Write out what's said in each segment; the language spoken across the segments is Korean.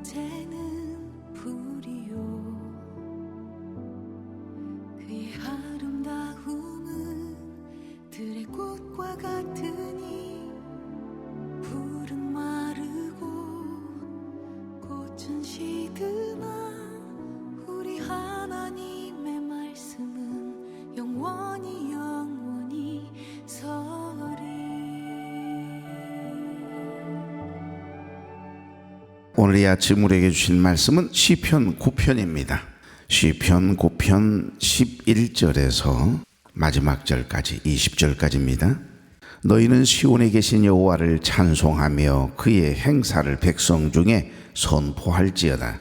이제는 불이요 그의 아름다움은 들의 꽃과 같으니 불은 마르고 꽃은 시드나 우리 하나님의 말씀은 영원히 서리. 오늘 이 아침 우리에게 주신 말씀은 시편 9편입니다. 시편 9편 11절에서 마지막 절까지 20절까지입니다. 너희는 시온에 계신 여호와를 찬송하며 그의 행사를 백성 중에 선포할지어다.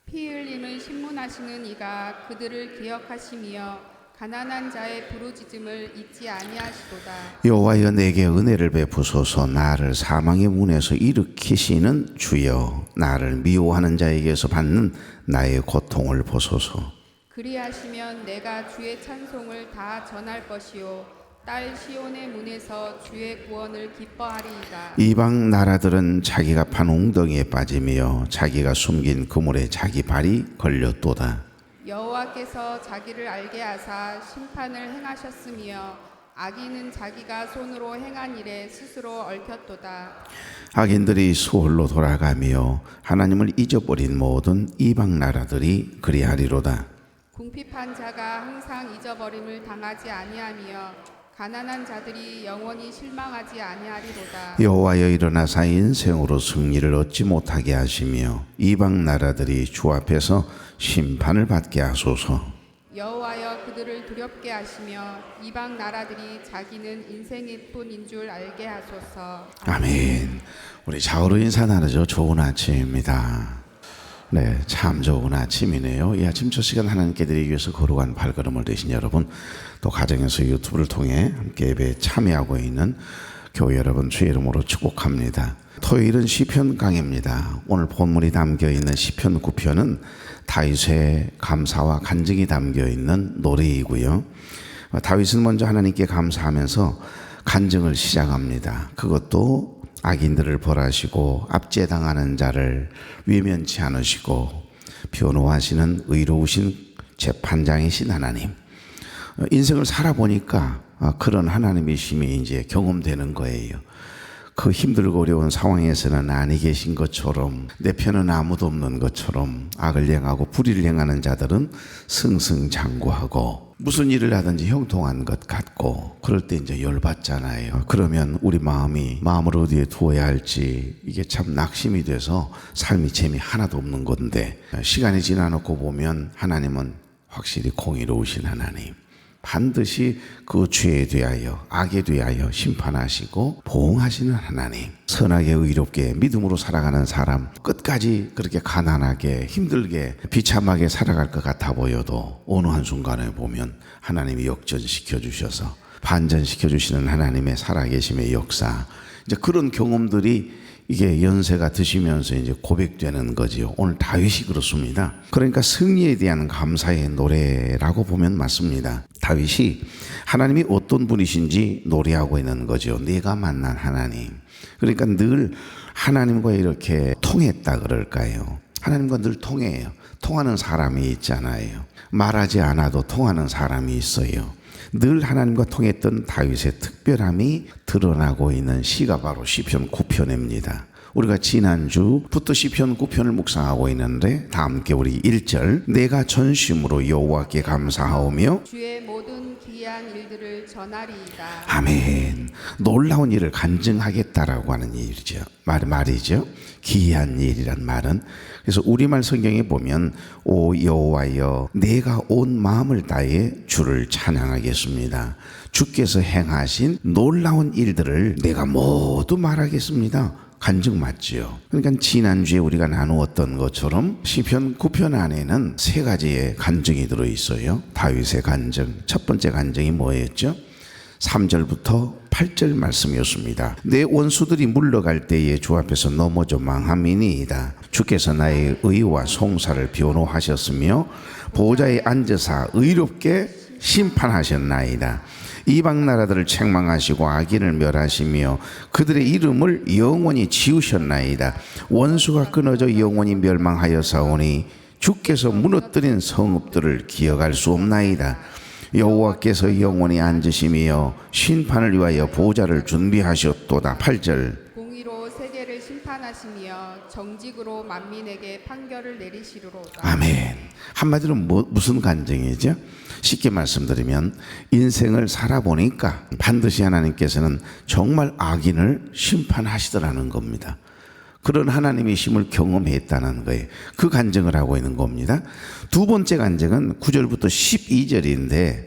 피 흘림을 신문하시는 이가 그들을 기억하시며 가난한 자의 부르짖음을 잊지 아니하시도다. 여호와여 내게 은혜를 베푸소서. 나를 사망의 문에서 일으키시는 주여, 나를 미워하는 자에게서 받는 나의 고통을 보소서. 그리하시면 내가 주의 찬송을 다 전할 것이요 딸 시온의 문에서 주의 구원을 기뻐하리이다. 이방 나라들은 자기가 판 웅덩이에 빠지며 자기가 숨긴 그물에 자기 발이 걸렸도다. 여호와께서 자기를 알게 하사 심판을 행하셨으며 악인은 자기가 손으로 행한 일에 스스로 얽혔도다. 악인들이 수월로 돌아가며 하나님을 잊어버린 모든 이방 나라들이 그리하리로다. 궁핍한 자가 항상 잊어버림을 당하지 아니하며 가난한 자들이 영원히 실망하지 아니하리로다. 여호와여 일어나사 인생으로 승리를 얻지 못하게 하시며 이방 나라들이 주 앞에서 심판을 받게 하소서. 여호와여 그들을 두렵게 하시며 이방 나라들이 자기는 인생일 뿐인 줄 알게 하소서. 아멘. 우리 좌우로 인사 나누죠. 좋은 아침입니다. 네, 참 좋은 아침이네요. 이 아침 저 시간 하나님께 드리기 위해서 거룩한 발걸음을 되신 여러분, 또 가정에서 유튜브를 통해 함께 예배에 참여하고 있는 교회 여러분 주의 이름으로 축복합니다. 토요일은 시편 강해입니다. 오늘 본문이 담겨있는 시편 9편은 다윗의 감사와 간증이 담겨있는 노래이고요. 다윗은 먼저 하나님께 감사하면서 간증을 시작합니다. 그것도 악인들을 벌하시고 압제당하는 자를 외면치 않으시고 변호하시는 의로우신 재판장이신 하나님, 인생을 살아보니까 그런 하나님이심이 이제 경험되는 거예요. 그 힘들고 어려운 상황에서는 아니 계신 것처럼, 내 편은 아무도 없는 것처럼 악을 행하고 불의를 행하는 자들은 승승장구하고 무슨 일을 하든지 형통한 것 같고, 그럴 때 이제 열받잖아요. 그러면 우리 마음을 어디에 두어야 할지 이게 참 낙심이 돼서 삶이 재미 하나도 없는 건데, 시간이 지나놓고 보면 하나님은 확실히 공의로우신 하나님, 반드시 그 죄에 대하여 악에 대하여 심판하시고 보응하시는 하나님, 선하게 의롭게 믿음으로 살아가는 사람, 끝까지 그렇게 가난하게 힘들게 비참하게 살아갈 것 같아 보여도 어느 한순간에 보면 하나님이 역전시켜 주셔서 반전시켜 주시는 하나님의 살아계심의 역사, 이제 그런 경험들이 이게 연세가 드시면서 이제 고백되는 거지요. 오늘 다윗이 그렇습니다. 그러니까 승리에 대한 감사의 노래라고 보면 맞습니다. 다윗이 하나님이 어떤 분이신지 노래하고 있는 거죠. 내가 만난 하나님. 그러니까 늘 하나님과 이렇게 통했다 그럴까요? 하나님과 늘 통해요. 통하는 사람이 있잖아요. 말하지 않아도 통하는 사람이 있어요. 늘 하나님과 통했던 다윗의 특별함이 드러나고 있는 시가 바로 시편 9편입니다. 우리가 지난주부터 시편 9편을 묵상하고 있는데, 다 함께 우리 1절, 내가 전심으로 여호와께 감사하오며 주의 모든 기이한 일들을 전하리이다. 아멘. 놀라운 일을 간증하겠다라고 하는 일이죠. 말이죠. 기이한 일이란 말은, 그래서 우리말 성경에 보면 오 여호와여 내가 온 마음을 다해 주를 찬양하겠습니다. 주께서 행하신 놀라운 일들을 내가 모두 말하겠습니다. 간증 맞지요. 그러니까 지난주에 우리가 나누었던 것처럼 시편 9편 안에는 세 가지의 간증이 들어있어요. 다윗의 간증, 첫 번째 간증이 뭐였죠? 3절부터 8절 말씀이었습니다. 내 원수들이 물러갈 때에 주 앞에서 넘어져 망함이니이다. 주께서 나의 의와 송사를 변호하셨으며 보좌에 앉으사 의롭게 심판하셨나이다. 이방 나라들을 책망하시고 악인을 멸하시며 그들의 이름을 영원히 지우셨나이다. 원수가 끊어져 영원히 멸망하여사오니 주께서 무너뜨린 성읍들을 기억할 수 없나이다. 여호와께서 영원히 앉으시며 심판을 위하여 보좌를 준비하셨도다. 8절. 공의로 세계를 심판하시며 정직으로 만민에게 판결을 내리시리로다. 아멘. 한마디로 무슨 간증이죠? 쉽게 말씀드리면 인생을 살아보니까 반드시 하나님께서는 정말 악인을 심판하시더라는 겁니다. 그런 하나님의 힘을 경험했다는 거예요. 그 간증을 하고 있는 겁니다. 두 번째 간증은 9절부터 12절인데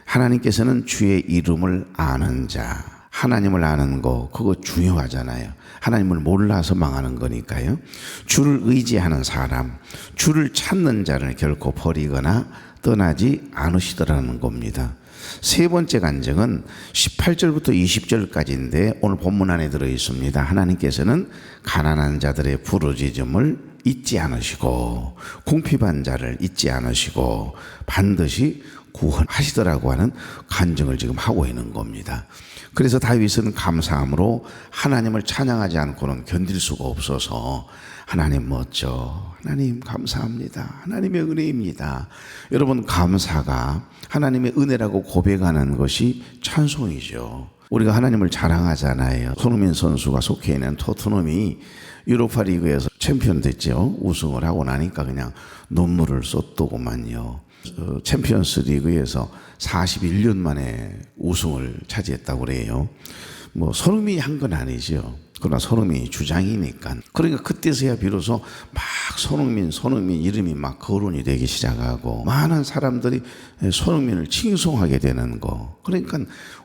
하나님께서는 주의 이름을 아는 자, 하나님을 아는 거 그거 중요하잖아요. 하나님을 몰라서 망하는 거니까요. 주를 의지하는 사람, 주를 찾는 자를 결코 버리거나 떠나지 않으시더라는 겁니다. 세 번째 간증은 18절부터 20절까지인데 오늘 본문 안에 들어 있습니다. 하나님께서는 가난한 자들의 부르짖음을 잊지 않으시고 궁핍한 자를 잊지 않으시고 반드시 구원하시더라고 하는 간증을 지금 하고 있는 겁니다. 그래서 다윗은 감사함으로 하나님을 찬양하지 않고는 견딜 수가 없어서 하나님 멋져, 하나님 감사합니다, 하나님의 은혜입니다. 여러분, 감사가 하나님의 은혜라고 고백하는 것이 찬송이죠. 우리가 하나님을 자랑하잖아요. 손흥민 선수가 속해 있는 토트넘이 유로파 리그에서 챔피언 됐죠. 우승을 하고 나니까 그냥 눈물을 쏟더구만요. 챔피언스 리그에서 41년 만에 우승을 차지했다고 그래요. 뭐 손흥민이 한 건 아니죠. 그러나 손흥민이 주장이니까. 그러니까 그때서야 비로소 막 손흥민 이름이 막 거론이 되기 시작하고 많은 사람들이 손흥민을 칭송하게 되는 거. 그러니까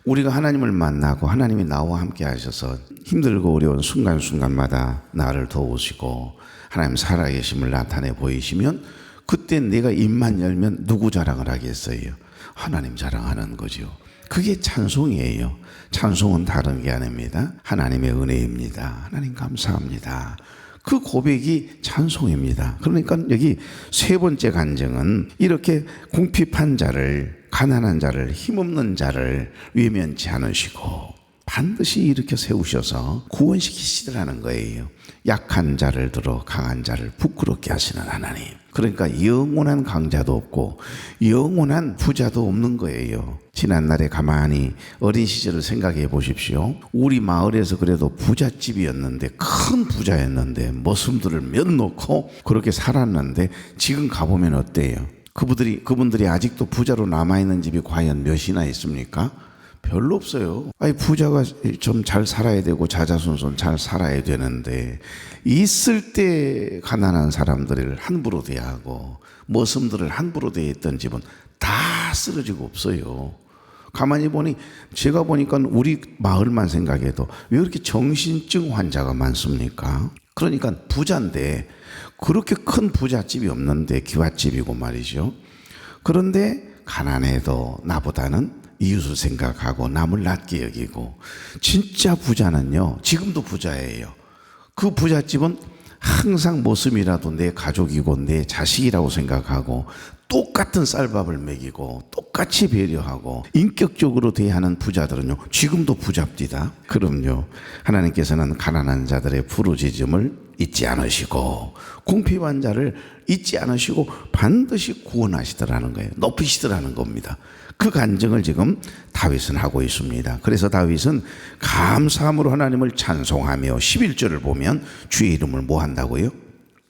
우리가 하나님을 만나고 하나님이 나와 함께 하셔서 힘들고 어려운 순간순간마다 나를 도우시고 하나님 살아계심을 나타내 보이시면 그때 내가 입만 열면 누구 자랑을 하겠어요? 하나님 자랑하는 거죠. 그게 찬송이에요. 찬송은 다른 게 아닙니다. 하나님의 은혜입니다. 하나님 감사합니다. 그 고백이 찬송입니다. 그러니까 여기 세 번째 간증은 이렇게 궁핍한 자를, 가난한 자를, 힘없는 자를 외면치 않으시고 반드시 일으켜 세우셔서 구원시키시더라는 거예요. 약한 자를 들어 강한 자를 부끄럽게 하시는 하나님. 그러니까 영원한 강자도 없고 영원한 부자도 없는 거예요. 지난날에 가만히 어린 시절을 생각해 보십시오. 우리 마을에서 그래도 부잣집이었는데 큰 부자였는데 머슴들을 몇 놓고 그렇게 살았는데 지금 가보면 어때요? 그분들이 아직도 부자로 남아있는 집이 과연 몇이나 있습니까? 별로 없어요. 아니, 부자가 좀 잘 살아야 되고 자자손손 잘 살아야 되는데 있을 때 가난한 사람들을 함부로 대하고 머슴들을 함부로 대했던 집은 다 쓰러지고 없어요. 가만히 보니 제가 보니까 우리 마을만 생각해도 왜 이렇게 정신증 환자가 많습니까? 그러니까 부자인데 그렇게 큰 부잣집이 없는데 기와집이고 말이죠. 그런데 가난해도 나보다는 이웃을 생각하고 남을 낮게 여기고 진짜 부자는요 지금도 부자예요. 그 부잣집은 항상 모습이라도 내 가족이고 내 자식이라고 생각하고 똑같은 쌀밥을 먹이고 똑같이 배려하고 인격적으로 대하는 부자들은요 지금도 부잡디다. 그럼요 하나님께서는 가난한 자들의 부르짖음을 잊지 않으시고 궁핍한 자를 잊지 않으시고 반드시 구원하시더라는 거예요. 높이시더라는 겁니다. 그 간증을 지금 다윗은 하고 있습니다. 그래서 다윗은 감사함으로 하나님을 찬송하며 11절을 보면 주의 이름을 뭐 한다고요?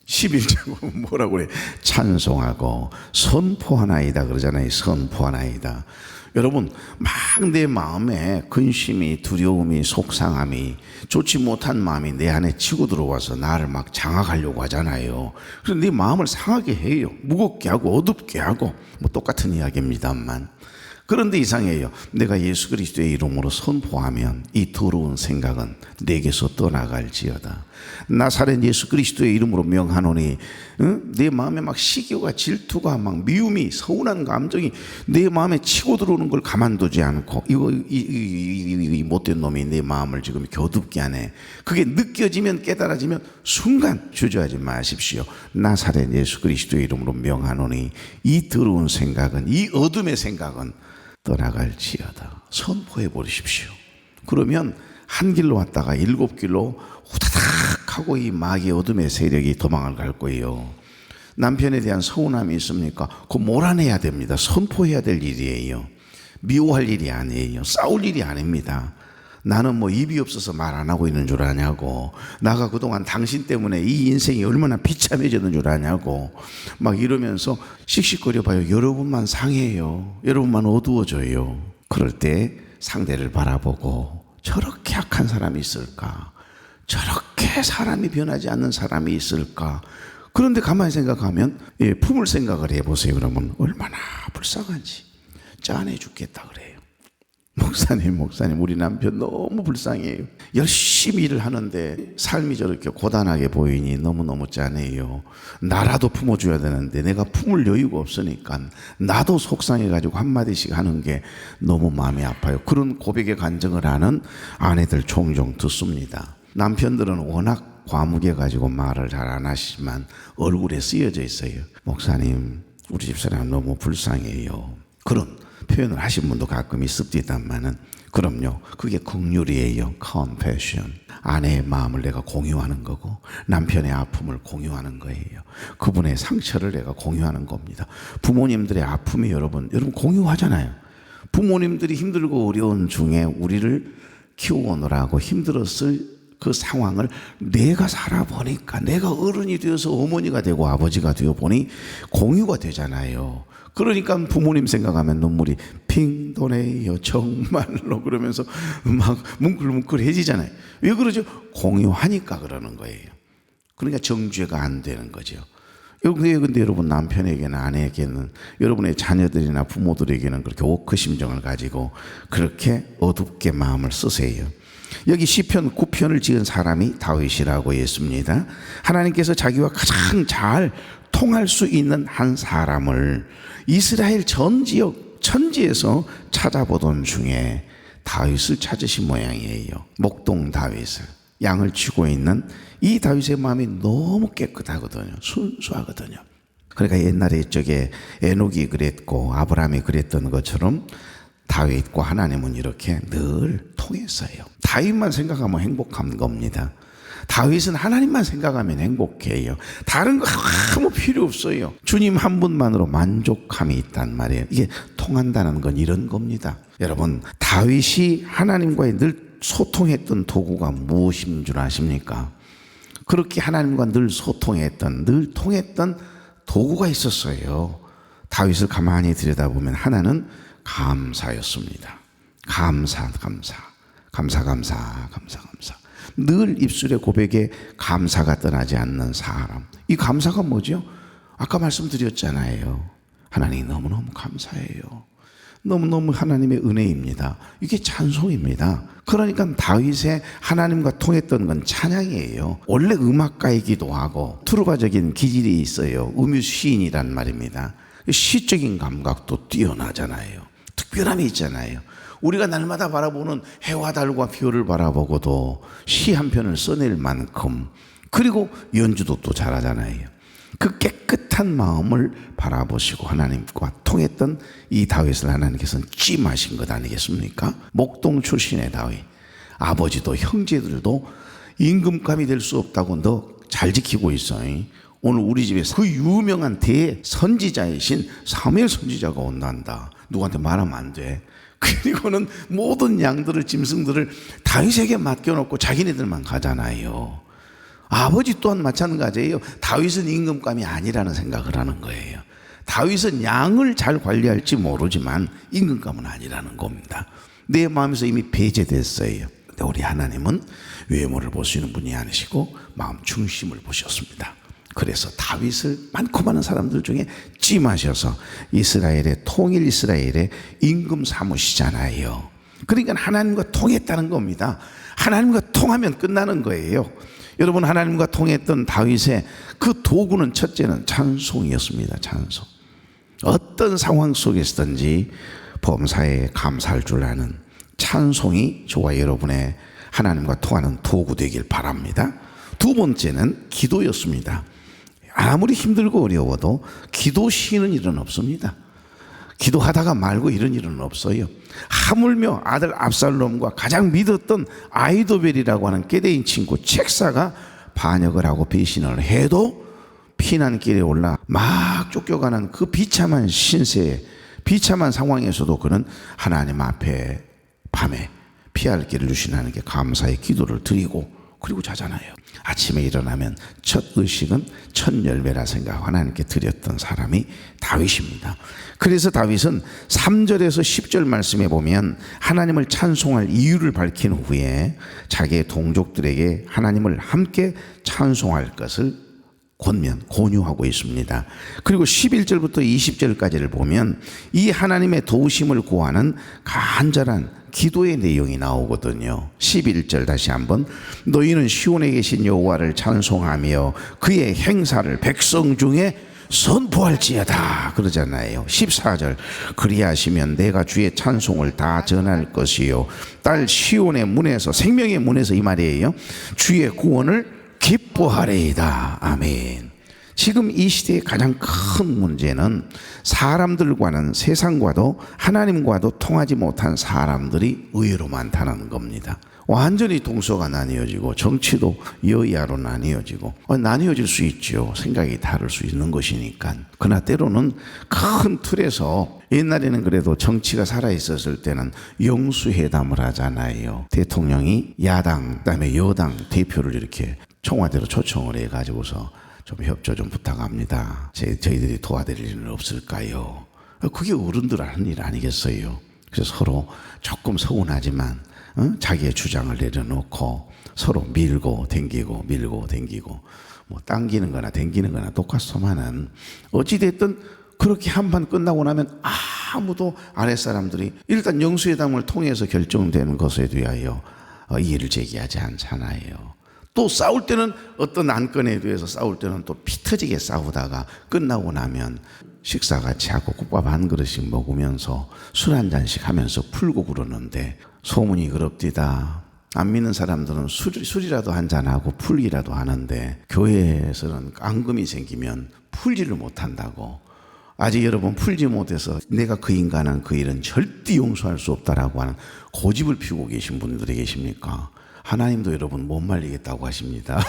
11절 뭐라고 그래? 찬송하고 선포하나이다 그러잖아요. 선포하나이다. 여러분 막 내 마음에 근심이 두려움이 속상함이 좋지 못한 마음이 내 안에 치고 들어와서 나를 막 장악하려고 하잖아요. 그래서 내 마음을 상하게 해요. 무겁게 하고 어둡게 하고 뭐 똑같은 이야기입니다만 그런데 이상해요. 내가 예수 그리스도의 이름으로 선포하면 이 더러운 생각은 내게서 떠나갈지어다. 나사렛 예수 그리스도의 이름으로 명하노니 내 마음에 막 시기와 질투가 막 미움이 서운한 감정이 내 마음에 치고 들어오는 걸 가만두지 않고 이 못된 놈이 내 마음을 지금 겨둡게 하네. 그게 느껴지면 깨달아지면 순간 주저하지 마십시오. 나사렛 예수 그리스도의 이름으로 명하노니 이 더러운 생각은 이 어둠의 생각은 떠나갈지어다. 선포해 버리십시오. 그러면 한 길로 왔다가 7길로 후다닥 하고 이 마귀의 어둠의 세력이 도망을 갈 거예요. 남편에 대한 서운함이 있습니까? 그거 몰아내야 됩니다. 선포해야 될 일이에요. 미워할 일이 아니에요. 싸울 일이 아닙니다. 나는 뭐 입이 없어서 말 안 하고 있는 줄 아냐고, 나가 그동안 당신 때문에 이 인생이 얼마나 비참해졌는 줄 아냐고 막 이러면서 씩씩거려 봐요. 여러분만 상해요. 여러분만 어두워져요. 그럴 때 상대를 바라보고 저렇게 악한 사람이 있을까? 저렇게 사람이 변하지 않는 사람이 있을까? 그런데 가만히 생각하면 품을 생각을 해보세요. 그러면 얼마나 불쌍한지. 짠해 죽겠다 그래요. 목사님 우리 남편 너무 불쌍해요. 열심히 일을 하는데 삶이 저렇게 고단하게 보이니 너무너무 짠해요. 나라도 품어줘야 되는데 내가 품을 여유가 없으니까 나도 속상해가지고 한마디씩 하는 게 너무 마음이 아파요. 그런 고백의 간증을 하는 아내들 종종 듣습니다. 남편들은 워낙 과묵해가지고 말을 잘 안 하시지만 얼굴에 쓰여져 있어요. 목사님 우리 집사람 너무 불쌍해요. 그런 표현을 하신 분도 가끔 있습니다만은, 그럼요, 그게 긍휼이에요. compassion. 아내의 마음을 내가 공유하는 거고 남편의 아픔을 공유하는 거예요. 그분의 상처를 내가 공유하는 겁니다. 부모님들의 아픔이 여러분 공유하잖아요. 부모님들이 힘들고 어려운 중에 우리를 키워오느라고 힘들었을 그 상황을 내가 살아보니까, 내가 어른이 되어서 어머니가 되고 아버지가 되어 보니 공유가 되잖아요. 그러니까 부모님 생각하면 눈물이 핑 도네요. 정말로. 그러면서 막 뭉클뭉클해지잖아요. 왜 그러죠? 공유하니까 그러는 거예요. 그러니까 정죄가 안 되는 거죠. 근데 여러분 남편에게는, 아내에게는, 여러분의 자녀들이나 부모들에게는 그렇게 오크 심정을 가지고 그렇게 어둡게 마음을 쓰세요. 여기 시편 9편을 지은 사람이 다윗이라고 했습니다. 하나님께서 자기와 가장 잘 통할 수 있는 한 사람을 이스라엘 전 지역 천지에서 찾아보던 중에 다윗을 찾으신 모양이에요. 목동 다윗을, 양을 치고 있는 이 다윗의 마음이 너무 깨끗하거든요. 순수하거든요. 그러니까 옛날에 저게 에녹이 그랬고 아브라함이 그랬던 것처럼 다윗과 하나님은 이렇게 늘 통했어요. 다윗만 생각하면 행복한 겁니다. 다윗은 하나님만 생각하면 행복해요. 다른 거 아무 필요 없어요. 주님 한 분만으로 만족함이 있단 말이에요. 이게 통한다는 건 이런 겁니다. 여러분, 다윗이 하나님과의 늘 소통했던 도구가 무엇인 줄 아십니까? 그렇게 하나님과 늘 소통했던, 늘 통했던 도구가 있었어요. 다윗을 가만히 들여다보면 하나는 감사였습니다. 감사. 늘 입술의 고백에 감사가 떠나지 않는 사람. 이 감사가 뭐죠? 아까 말씀드렸잖아요. 하나님 너무너무 감사해요. 너무너무 하나님의 은혜입니다. 이게 찬송입니다. 그러니까 다윗의 하나님과 통했던 건 찬양이에요. 원래 음악가이기도 하고 투르바적인 기질이 있어요. 음유 시인이란 말입니다. 시적인 감각도 뛰어나잖아요. 특별함이 있잖아요. 우리가 날마다 바라보는 해와 달과 별을 바라보고도 시 한 편을 써낼 만큼, 그리고 연주도 또 잘하잖아요. 그 깨끗한 마음을 바라보시고 하나님과 통했던 이 다윗을 하나님께서는 찜하신 것 아니겠습니까? 목동 출신의 다윗, 아버지도 형제들도 임금감이 될 수 없다고 너 잘 지키고 있어. 오늘 우리 집에 그 유명한 대선지자이신 사무엘 선지자가 온단다. 누구한테 말하면 안 돼. 그리고는 모든 양들을, 짐승들을 다윗에게 맡겨놓고 자기네들만 가잖아요. 아버지 또한 마찬가지예요. 다윗은 임금감이 아니라는 생각을 하는 거예요. 다윗은 양을 잘 관리할지 모르지만 임금감은 아니라는 겁니다. 내 마음에서 이미 배제됐어요. 근데 우리 하나님은 외모를 보시는 분이 아니시고 마음 중심을 보셨습니다. 그래서 다윗을 많고 많은 사람들 중에 찜하셔서 이스라엘의, 통일 이스라엘의 임금 삼으시잖아요. 그러니까 하나님과 통했다는 겁니다. 하나님과 통하면 끝나는 거예요. 여러분, 하나님과 통했던 다윗의 그 도구는, 첫째는 찬송이었습니다. 찬송. 어떤 상황 속에서든지 범사에 감사할 줄 아는 찬송이 저와 여러분의 하나님과 통하는 도구 되길 바랍니다. 두 번째는 기도였습니다. 아무리 힘들고 어려워도 기도 쉬는 일은 없습니다. 기도하다가 말고 이런 일은 없어요. 하물며 아들 압살롬과 가장 믿었던 아이도벨이라고 하는 깨대인 친구 책사가 반역을 하고 배신을 해도 피난길에 올라 막 쫓겨가는 그 비참한 신세에, 비참한 상황에서도 그는 하나님 앞에 밤에 피할 길을 주신 하나님께 감사의 기도를 드리고 그리고 자잖아요. 아침에 일어나면 첫 의식은 첫 열매라 생각하고 하나님께 드렸던 사람이 다윗입니다. 그래서 다윗은 3절에서 10절 말씀에 보면 하나님을 찬송할 이유를 밝힌 후에 자기의 동족들에게 하나님을 함께 찬송할 것을 권유하고 있습니다. 그리고 11절부터 20절까지를 보면 이 하나님의 도우심을 구하는 간절한 기도의 내용이 나오거든요. 11절 다시 한번, 너희는 시온에 계신 여호와를 찬송하며 그의 행사를 백성 중에 선포할지어다 그러잖아요. 14절, 그리하시면 내가 주의 찬송을 다 전할 것이요 딸 시온의 문에서, 생명의 문에서 이 말이에요, 주의 구원을 기뻐하리이다. 아멘. 지금 이 시대의 가장 큰 문제는 사람들과는, 세상과도 하나님과도 통하지 못한 사람들이 의외로 많다는 겁니다. 완전히 동서가 나뉘어지고 정치도 여야로 나뉘어지고, 나뉘어질 수 있죠. 생각이 다를 수 있는 것이니까. 그러나 때로는 큰 틀에서, 옛날에는 그래도 정치가 살아있었을 때는 영수회담을 하잖아요. 대통령이 야당 그다음에 여당 대표를 이렇게 청와대로 초청을 해가지고서 좀 협조 좀 부탁합니다. 저희들이 도와드릴 일은 없을까요? 그게 어른들 하는 일 아니겠어요? 그래서 서로 조금 서운하지만 자기의 주장을 내려놓고 서로 밀고 댕기고 뭐 당기는 거나 댕기는 거나 똑같소만은 어찌됐든 그렇게 한판 끝나고 나면 아무도 아랫사람들이 일단 영수회담을 통해서 결정되는 것에 대하여 이의를 제기하지 않잖아요. 또 싸울 때는 어떤 안건에 대해서 싸울 때는 또 피 터지게 싸우다가 끝나고 나면 식사 같이 하고 국밥 한 그릇씩 먹으면서 술 한 잔씩 하면서 풀고 그러는데, 소문이 그럽디다. 안 믿는 사람들은 술이라도 한 잔하고 풀기라도 하는데 교회에서는 앙금이 생기면 풀지를 못한다고. 아직 여러분 풀지 못해서 내가 그 인간은 그 일은 절대 용서할 수 없다라고 하는 고집을 피우고 계신 분들이 계십니까? 하나님도 여러분 못 말리겠다고 하십니다.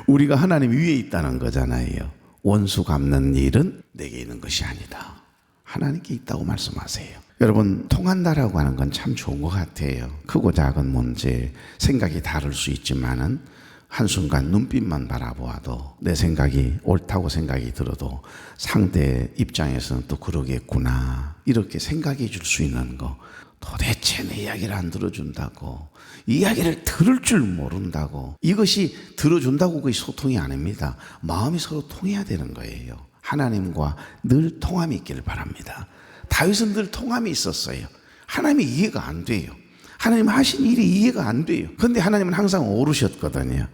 우리가 하나님 위에 있다는 거잖아요. 원수 갚는 일은 내게 있는 것이 아니다. 하나님께 있다고 말씀하세요. 여러분, 통한다라고 하는 건 참 좋은 것 같아요. 크고 작은 문제, 생각이 다를 수 있지만은 한순간 눈빛만 바라보아도 내 생각이 옳다고 생각이 들어도 상대 입장에서는 또 그러겠구나, 이렇게 생각해 줄 수 있는 거. 도대체 내 이야기를 안 들어준다고, 이야기를 들을 줄 모른다고, 이것이 들어준다고 그게 소통이 아닙니다. 마음이 서로 통해야 되는 거예요. 하나님과 늘 통함이 있기를 바랍니다. 다윗은 늘 통함이 있었어요. 하나님이 이해가 안 돼요. 하나님 하신 일이 이해가 안 돼요. 그런데 하나님은 항상 오르셨거든요.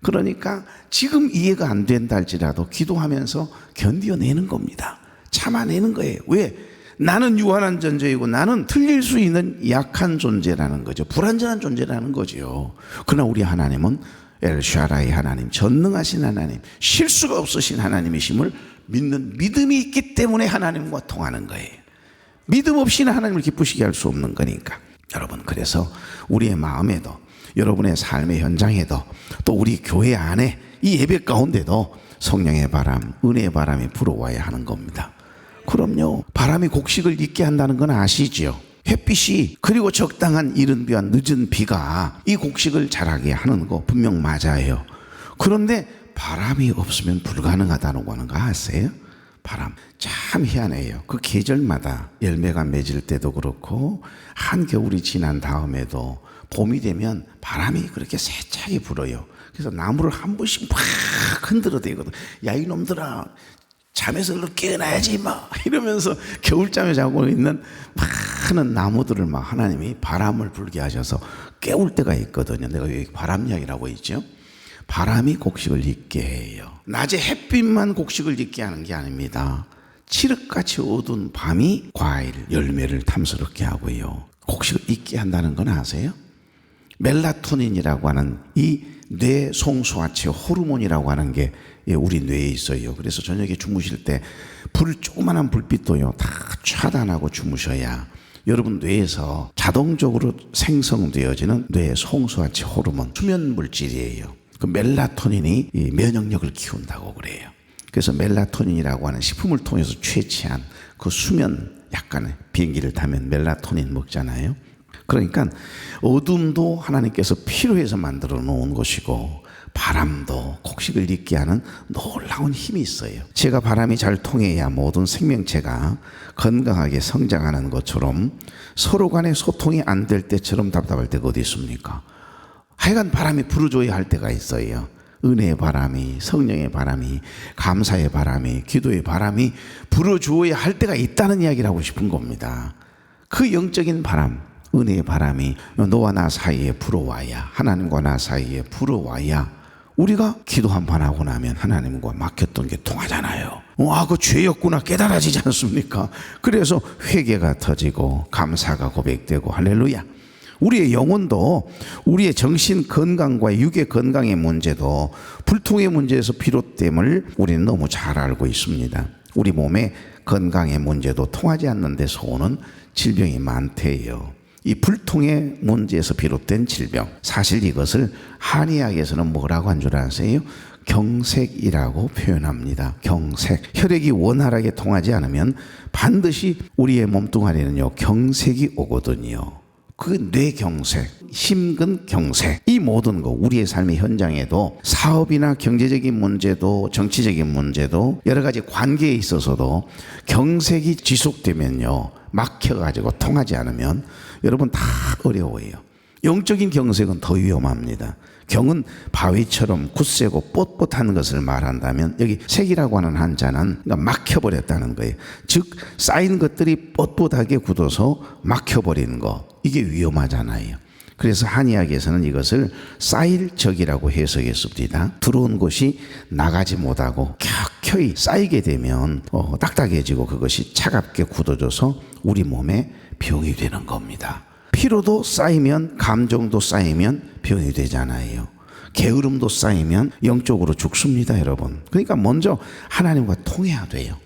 그러니까 지금 이해가 안 된다 할지라도 기도하면서 견뎌내는 겁니다. 참아내는 거예요. 왜? 나는 유한한 존재이고 나는 틀릴 수 있는 약한 존재라는 거죠. 불완전한 존재라는 거죠. 그러나 우리 하나님은 엘샤라이 하나님, 전능하신 하나님, 실수가 없으신 하나님이심을 믿는 믿음이 있기 때문에 하나님과 통하는 거예요. 믿음 없이는 하나님을 기쁘시게 할 수 없는 거니까. 여러분, 그래서 우리의 마음에도, 여러분의 삶의 현장에도, 또 우리 교회 안에 이 예배 가운데도 성령의 바람, 은혜의 바람이 불어와야 하는 겁니다. 그럼요. 바람이 곡식을 익게 한다는 건 아시죠? 햇빛이, 그리고 적당한 이른 비와 늦은 비가 이 곡식을 자라게 하는 거 분명 맞아요. 그런데 바람이 없으면 불가능하다는 거 아세요? 바람 참 희한해요. 그 계절마다 열매가 맺을 때도 그렇고 한겨울이 지난 다음에도 봄이 되면 바람이 그렇게 세차게 불어요. 그래서 나무를 한 번씩 막 흔들어대거든. 야, 이놈들아, 잠에서 얼른 깨어나야지 막 이러면서 겨울잠에 자고 있는 많은 나무들을 막 하나님이 바람을 불게 하셔서 깨울 때가 있거든요. 내가 여기 바람 이야기라고 있죠. 바람이 곡식을 익게 해요. 낮에 햇빛만 곡식을 익게 하는 게 아닙니다. 칠흑같이 어두운 밤이 과일, 열매를 탐스럽게 하고요. 곡식을 익게 한다는 건 아세요? 멜라토닌이라고 하는 이 뇌 송수화체 호르몬이라고 하는 게 우리 뇌에 있어요. 그래서 저녁에 주무실 때 조그만한 불빛도요 다 차단하고 주무셔야 여러분 뇌에서 자동적으로 생성되어지는 뇌 송수화체 호르몬, 수면 물질이에요. 그 멜라토닌이 이 면역력을 키운다고 그래요. 그래서 멜라토닌이라고 하는 식품을 통해서 채취한 그 수면, 약간의 비행기를 타면 멜라토닌 먹잖아요. 그러니까 어둠도 하나님께서 필요해서 만들어 놓은 것이고 바람도 곡식을 잊게 하는 놀라운 힘이 있어요. 제가 바람이 잘 통해야 모든 생명체가 건강하게 성장하는 것처럼 서로 간에 소통이 안 될 때처럼 답답할 때가 어디 있습니까? 하여간 바람이 불어줘야 할 때가 있어요. 은혜의 바람이, 성령의 바람이, 감사의 바람이, 기도의 바람이 불어주어야 할 때가 있다는 이야기를 하고 싶은 겁니다. 그 영적인 바람, 은혜의 바람이 너와 나 사이에 불어와야, 하나님과 나 사이에 불어와야 우리가 기도 한 번 하고 나면 하나님과 막혔던 게 통하잖아요. 그 죄였구나 깨달아지지 않습니까? 그래서 회개가 터지고 감사가 고백되고 할렐루야. 우리의 영혼도 우리의 정신 건강과 육의 건강의 문제도 불통의 문제에서 비롯됨을 우리는 너무 잘 알고 있습니다. 우리 몸의 건강의 문제도 통하지 않는 데서 오는 질병이 많대요. 이 불통의 문제에서 비롯된 질병, 사실 이것을 한의학에서는 뭐라고 한 줄 아세요? 경색이라고 표현합니다. 경색. 혈액이 원활하게 통하지 않으면 반드시 우리의 몸뚱아리는요 경색이 오거든요. 그 뇌경색, 심근경색, 이 모든 거 우리의 삶의 현장에도 사업이나 경제적인 문제도 정치적인 문제도 여러 가지 관계에 있어서도 경색이 지속되면요 막혀가지고 통하지 않으면 여러분 다 어려워요. 영적인 경색은 더 위험합니다. 경은 바위처럼 굳세고 뻣뻣한 것을 말한다면 여기 색이라고 하는 한자는 막혀버렸다는 거예요. 즉 쌓인 것들이 뻣뻣하게 굳어서 막혀버리는 거, 이게 위험하잖아요. 그래서 한의학에서는 이것을 쌓일적이라고 해석했습니다. 들어온 것이 나가지 못하고 켜켜이 쌓이게 되면 딱딱해지고 그것이 차갑게 굳어져서 우리 몸에 병이 되는 겁니다. 피로도 쌓이면, 감정도 쌓이면 병이 되잖아요. 게으름도 쌓이면 영적으로 죽습니다, 여러분. 그러니까 먼저 하나님과 통해야 돼요.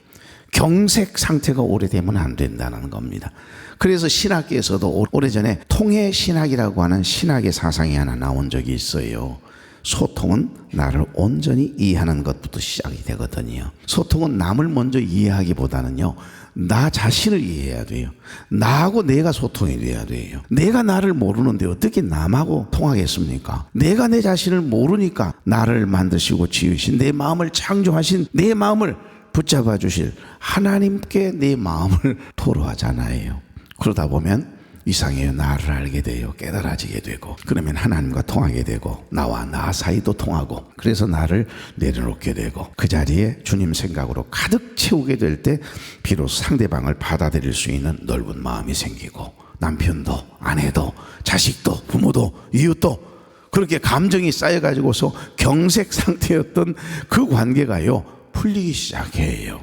경색 상태가 오래되면 안 된다는 겁니다. 그래서 신학계에서도 오래전에 통해 신학이라고 하는 신학의 사상이 하나 나온 적이 있어요. 소통은 나를 온전히 이해하는 것부터 시작이 되거든요. 소통은 남을 먼저 이해하기보다는요 나 자신을 이해해야 돼요. 나하고 내가 소통이 돼야 돼요. 내가 나를 모르는데 어떻게 남하고 통하겠습니까? 내가 내 자신을 모르니까 나를 만드시고 지으신, 내 마음을 창조하신, 내 마음을 붙잡아 주실 하나님께 내 마음을 토로하잖아요. 그러다 보면 이상해요. 나를 알게 돼요. 깨달아지게 되고, 그러면 하나님과 통하게 되고 나와 나 사이도 통하고, 그래서 나를 내려놓게 되고 그 자리에 주님 생각으로 가득 채우게 될 때 비로소 상대방을 받아들일 수 있는 넓은 마음이 생기고, 남편도 아내도 자식도 부모도 이웃도 그렇게 감정이 쌓여가지고서 경색 상태였던 그 관계가요 풀리기 시작해요.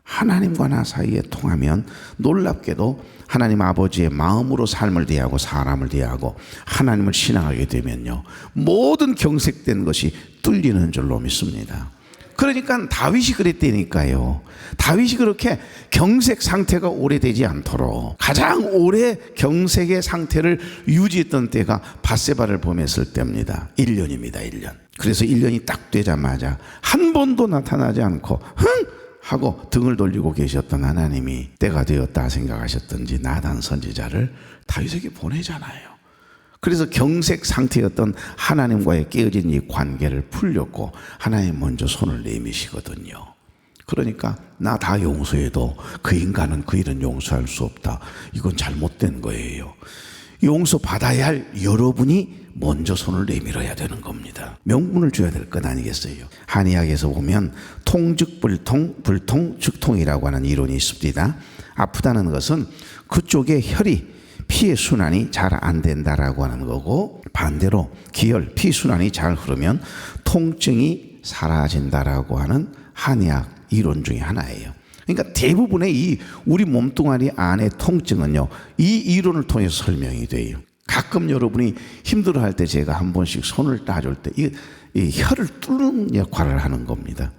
하나님과 나 사이에 통하면 놀랍게도 하나님 아버지의 마음으로 삶을 대하고 사람을 대하고 하나님을 신앙하게 되면요 모든 경색된 것이 뚫리는 줄로 믿습니다. 그러니까 다윗이 그랬다니까요. 다윗이 그렇게 경색 상태가 오래되지 않도록 가장 오래 경색의 상태를 유지했던 때가 밧세바를 범했을 때입니다. 1년입니다. 1년. 그래서 1년이 딱 되자마자 한 번도 나타나지 않고 하고 등을 돌리고 계셨던 하나님이 때가 되었다 생각하셨던지 나단 선지자를 다윗에게 보내잖아요. 그래서 경색 상태였던 하나님과의 깨어진 이 관계를 풀렸고 하나님 먼저 손을 내미시거든요. 그러니까 나 다 용서해도 그 인간은 그 일은 용서할 수 없다. 이건 잘못된 거예요. 용서받아야 할 여러분이 먼저 손을 내밀어야 되는 겁니다. 명분을 줘야 될 것 아니겠어요? 한의학에서 보면 통즉불통, 불통즉통이라고 하는 이론이 있습니다. 아프다는 것은 그쪽에 혈이 피의 순환이 잘 안 된다라고 하는 거고, 반대로 기혈, 피순환이 잘 흐르면 통증이 사라진다라고 하는 한의학 이론 중에 하나예요. 그러니까 대부분의 이 우리 몸뚱아리 안의 통증은요 이 이론을 통해서 설명이 돼요. 가끔 여러분이 힘들어할 때 제가 한 번씩 손을 따줄 때 이 혀를 뚫는 역할을 하는 겁니다.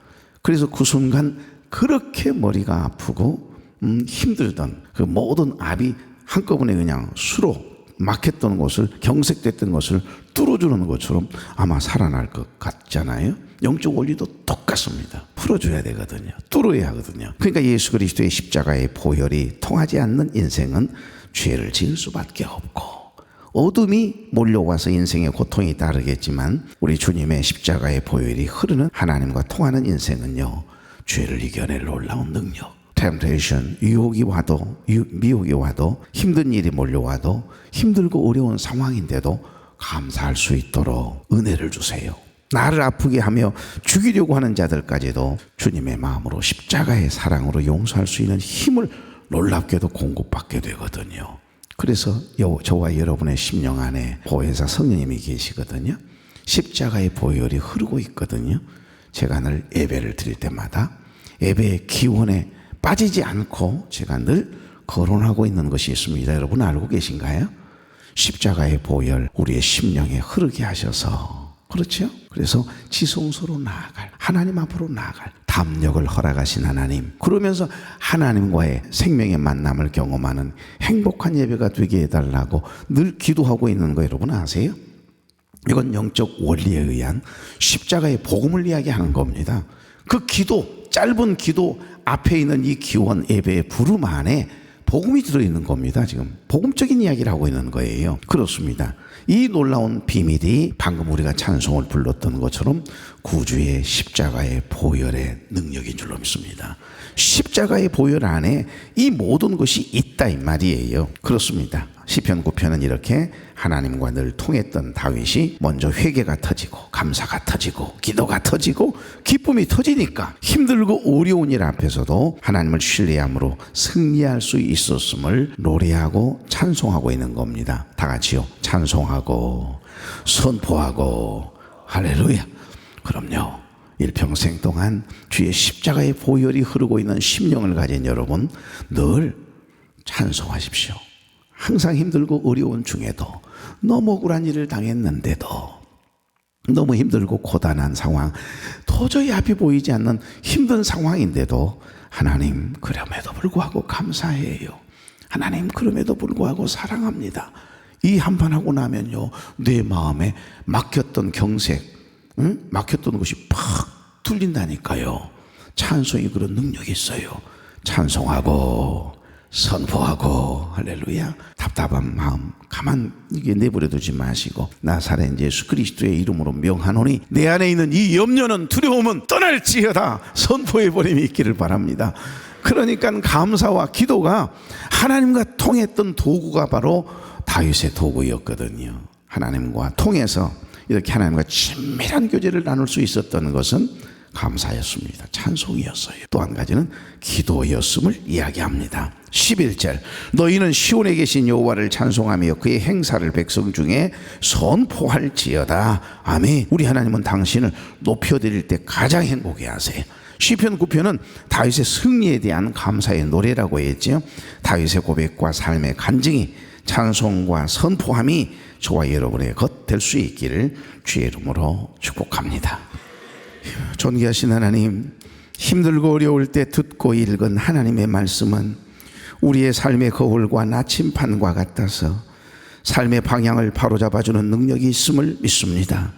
그래서 그 순간 그렇게 머리가 아프고 힘들던 그 모든 압이 한꺼번에 그냥 수로 막혔던 곳을, 경색됐던 것을 뚫어주는 것처럼 아마 살아날 것 같잖아요. 영적 원리도 똑같습니다. 풀어줘야 되거든요. 뚫어야 하거든요. 그러니까 예수 그리스도의 십자가의 보혈이 통하지 않는 인생은 죄를 지을 수밖에 없고, 어둠이 몰려와서 인생의 고통이 따르겠지만 우리 주님의 십자가의 보혈이 흐르는 하나님과 통하는 인생은요, 죄를 이겨낼 놀라운 능력. 템테이션, 유혹이 와도, 미혹이 와도, 힘든 일이 몰려와도, 힘들고 어려운 상황인데도 감사할 수 있도록 은혜를 주세요. 나를 아프게 하며 죽이려고 하는 자들까지도 주님의 마음으로 십자가의 사랑으로 용서할 수 있는 힘을 놀랍게도 공급받게 되거든요. 그래서 저와 여러분의 심령 안에 보혜사 성령님이 계시거든요. 십자가의 보혈이 흐르고 있거든요. 제가 늘 예배를 드릴 때마다 예배의 기원에 빠지지 않고 제가 늘 거론하고 있는 것이 있습니다. 여러분 알고 계신가요? 십자가의 보혈 우리의 심령에 흐르게 하셔서, 그렇죠? 그래서 지성소로 나아갈, 하나님 앞으로 나아갈 담력을 허락하신 하나님, 그러면서 하나님과의 생명의 만남을 경험하는 행복한 예배가 되게 해달라고 늘 기도하고 있는 거 여러분 아세요? 이건 영적 원리에 의한 십자가의 복음을 이야기하는 겁니다. 그 기도, 짧은 기도 앞에 있는 이 기원 예배의 부름 안에 복음이 들어있는 겁니다. 지금 복음적인 이야기를 하고 있는 거예요. 그렇습니다. 이 놀라운 비밀이 방금 우리가 찬송을 불렀던 것처럼 구주의 십자가의 보혈의 능력인 줄로 믿습니다. 십자가의 보혈 안에 이 모든 것이 있다 이 말이에요. 그렇습니다. 시편 9편은 이렇게 하나님과 늘 통했던 다윗이 먼저 회개가 터지고 감사가 터지고 기도가 터지고 기쁨이 터지니까 힘들고 어려운 일 앞에서도 하나님을 신뢰함으로 승리할 수 있었음을 노래하고 찬송하고 있는 겁니다. 다 같이요. 찬송하고 선포하고 할렐루야. 그럼요. 일평생 동안 주의 십자가의 보혈이 흐르고 있는 심령을 가진 여러분 늘 찬송하십시오. 항상 힘들고 어려운 중에도, 너무 억울한 일을 당했는데도, 너무 힘들고 고단한 상황, 도저히 앞이 보이지 않는 힘든 상황인데도 하나님 그럼에도 불구하고 감사해요. 하나님 그럼에도 불구하고 사랑합니다. 이 한판 하고 나면요, 내 마음에 막혔던 경색, 막혔던 것이 팍 뚫린다니까요. 찬송이 그런 능력이 있어요. 찬송하고 선포하고 할렐루야. 답답한 마음 가만 이게 내버려 두지 마시고 나사렛 예수 그리스도의 이름으로 명하노니 내 안에 있는 이 염려는 두려움은 떠날지어다 선포해 버림이 있기를 바랍니다. 그러니까 감사와 기도가 하나님과 통했던 도구가 바로 다윗의 도구였거든요. 하나님과 통해서 이렇게 하나님과 친밀한 교제를 나눌 수 있었던 것은 감사였습니다. 찬송이었어요. 또 한 가지는 기도였음을 이야기합니다. 11절 너희는 시온에 계신 여호와를 찬송하며 그의 행사를 백성 중에 선포할지어다. 아멘. 우리 하나님은 당신을 높여드릴 때 가장 행복해 하세요. 시편 9편은 다윗의 승리에 대한 감사의 노래라고 했죠. 다윗의 고백과 삶의 간증이 찬송과 선포함이 저와 여러분의 것 될 수 있기를 주의 이름으로 축복합니다. 존귀하신 하나님, 힘들고 어려울 때 듣고 읽은 하나님의 말씀은 우리의 삶의 거울과 나침판과 같아서 삶의 방향을 바로잡아주는 능력이 있음을 믿습니다.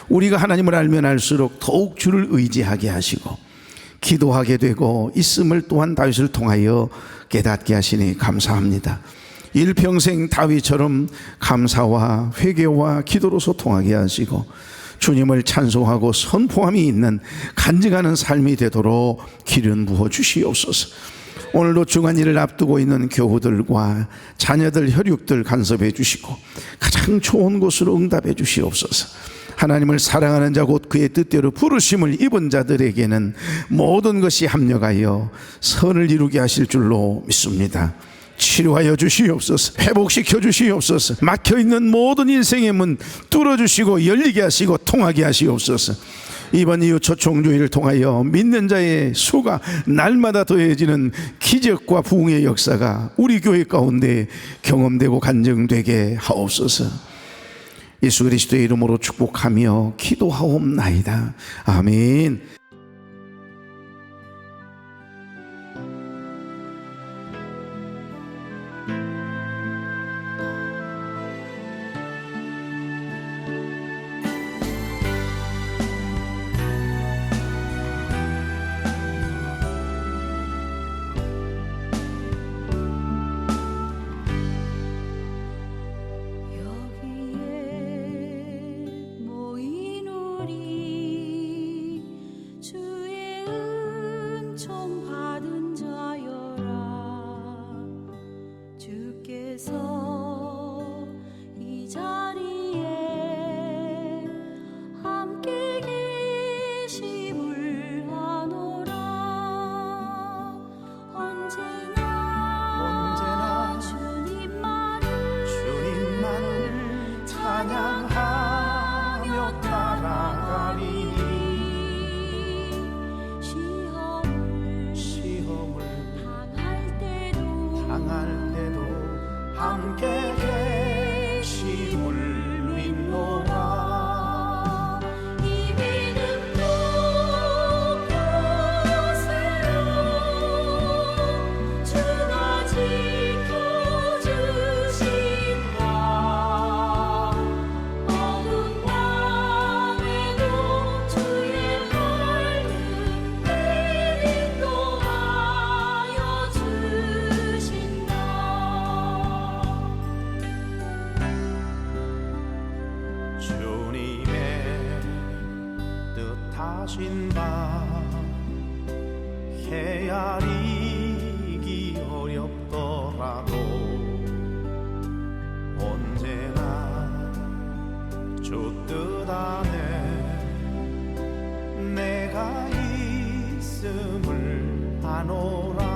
우리가 하나님을 알면 알수록 더욱 주를 의지하게 하시고 기도하게 되고 있음을 또한 다윗을 통하여 깨닫게 하시니 감사합니다. 일평생 다윗처럼 감사와 회개와 기도로 소통하게 하시고 주님을 찬송하고 선포함이 있는 간증하는 삶이 되도록 기름 부어 주시옵소서. 오늘도 중한 일을 앞두고 있는 교우들과 자녀들 혈육들 간섭해 주시고 가장 좋은 곳으로 응답해 주시옵소서. 하나님을 사랑하는 자 곧 그의 뜻대로 부르심을 입은 자들에게는 모든 것이 합력하여 선을 이루게 하실 줄로 믿습니다. 치료하여 주시옵소서. 회복시켜 주시옵소서. 막혀있는 모든 인생의 문 뚫어주시고 열리게 하시고 통하게 하시옵소서. 이번 이웃처 종교회를 통하여 믿는 자의 수가 날마다 더해지는 기적과 부흥의 역사가 우리 교회 가운데 경험되고 간증되게 하옵소서. 예수 그리스도의 이름으로 축복하며 기도하옵나이다. 아멘. 여기에 모인 우리 주의 은총 받은 자여라. 주께서 이 자리에 함께 계심을 아노라. 언제나 주님만을 찬양하며 따라가리니 시험을 당할 때도 함께 계심을 믿노라. 이 믿음 높여세요. 주가 지켜주신다. 어두운 밤에도 주의 밝은 빛 인도하여 주신다. 주님의 뜻하신 바 헤아리기 어렵더라도 언제나 주 뜻 안에 내가 있음을 아노라.